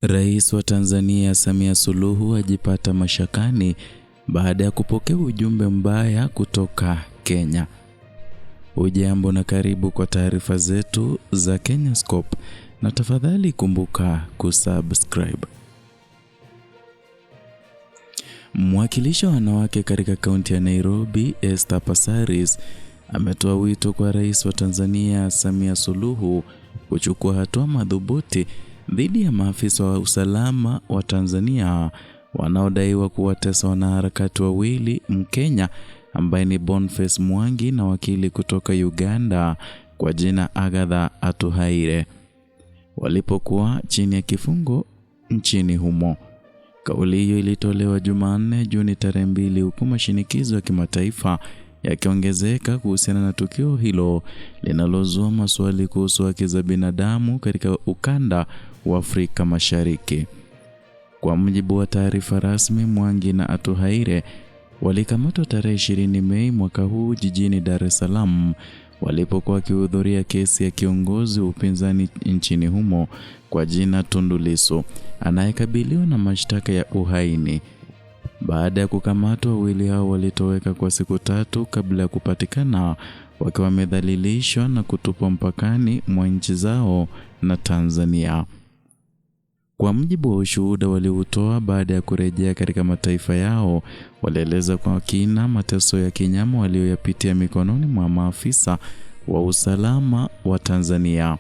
Rais wa Tanzania Samia Suluhu ajipata mashakani baada ya kupokea ujumbe mbaya kutoka Kenya. Ujambo na karibu kwa taarifa zetu za Kenyascope, na tafadhali kumbuka kusubscribe. Mwakilishi wa wanawake katika kaunti ya Nairobi, Esther Passaris, ametoa wito kwa Rais wa Tanzania Samia Suluhu kuchukua hatua madhubuti dhidi ya maafisa wa usalama wa Tanzania wanaodaiwa kuwatesa wanaharakati wawili Mkenya ambaye ni Boniface Mwangi na wakili kutoka Uganda kwa jina Agatha Atuhaire walipokuwa chini ya kifungo nchini humo. Kauli hiyo ilitolewa Jumanne Juni 2 huku mashinikizo ya kimataifa yakiongezeka kuhusiana na tukio hilo linalozua maswali kuhusu haki za binadamu katika ukanda wa Afrika Mashariki. Kwa mujibu wa taarifa rasmi, Mwangi na Atuhaire walikamatwa tarehe 20 Mei mwaka huu jijini Dar es Salaam walipokuwa wakihudhuria kesi ya kiongozi wa upinzani nchini humo kwa jina Tundu Lissu anayekabiliwa na mashtaka ya uhaini. Baada ya kukamatwa, wawili hao walitoweka kwa siku 3 kabla ya kupatikana wakiwa wamedhalilishwa na kutupwa mpakani mwa nchi zao na Tanzania. Kwa mujibu wa ushuhuda waliotoa baada ya kurejea katika mataifa yao, walieleza kwa kina mateso ya kinyama walioyapitia mikononi mwa maafisa wa usalama wa Tanzania.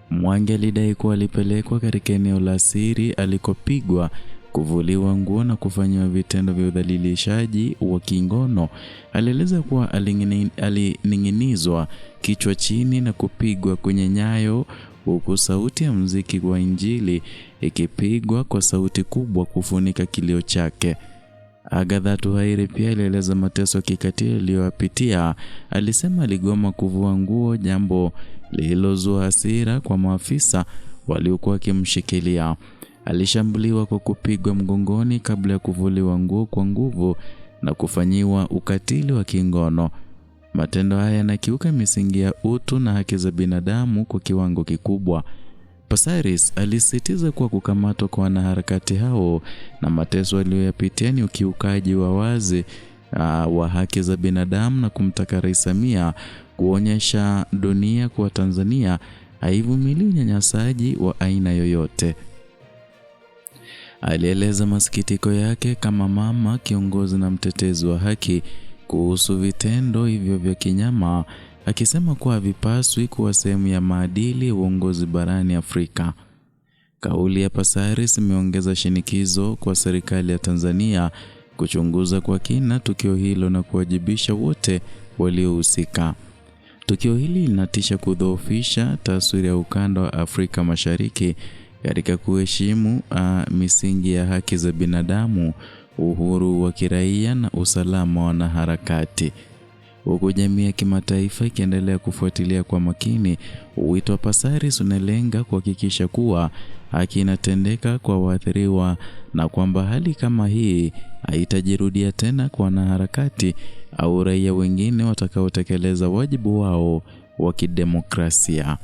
Mwangi alidai kuwa alipelekwa katika eneo la siri alikopigwa, kuvuliwa nguo na kufanywa vitendo vya udhalilishaji wa kingono. Alieleza kuwa alining'inizwa kichwa chini na kupigwa kwenye nyayo, huku sauti ya muziki wa Injili ikipigwa kwa sauti kubwa kufunika kilio chake. Agatha Atuhaire pia alieleza mateso kikatili aliyoyapitia. Alisema aligoma kuvua nguo, jambo lililozua hasira kwa maafisa waliokuwa wakimshikilia. Alishambuliwa kwa kupigwa mgongoni kabla ya kuvuliwa nguo kwa nguvu na kufanyiwa ukatili wa kingono. Matendo haya yanakiuka misingi ya utu na haki za binadamu kwa kiwango kikubwa. Passaris alisisitiza kuwa kukamatwa kwa wanaharakati hao na mateso aliyoyapitia ni ukiukaji wa wazi wa haki za binadamu na kumtaka Rais Samia kuonyesha dunia kuwa Tanzania haivumilii unyanyasaji wa aina yoyote. Alieleza masikitiko yake kama mama, kiongozi na mtetezi wa haki kuhusu vitendo hivyo vya kinyama, akisema kuwa havipaswi kuwa sehemu ya maadili ya uongozi barani Afrika. Kauli ya Passaris imeongeza shinikizo kwa serikali ya Tanzania kuchunguza kwa kina tukio hilo na kuwajibisha wote waliohusika. Tukio hili linatisha kudhoofisha taswira ya ukanda wa Afrika Mashariki katika kuheshimu misingi ya haki za binadamu, uhuru wa kiraia na usalama wa wanaharakati. Huku jamii ya kimataifa ikiendelea kufuatilia kwa makini, wito wa Passaris unalenga kuhakikisha kuwa haki inatendeka kwa waathiriwa na kwamba hali kama hii haitajirudia tena kwa wanaharakati au raia wengine watakaotekeleza wajibu wao wa kidemokrasia.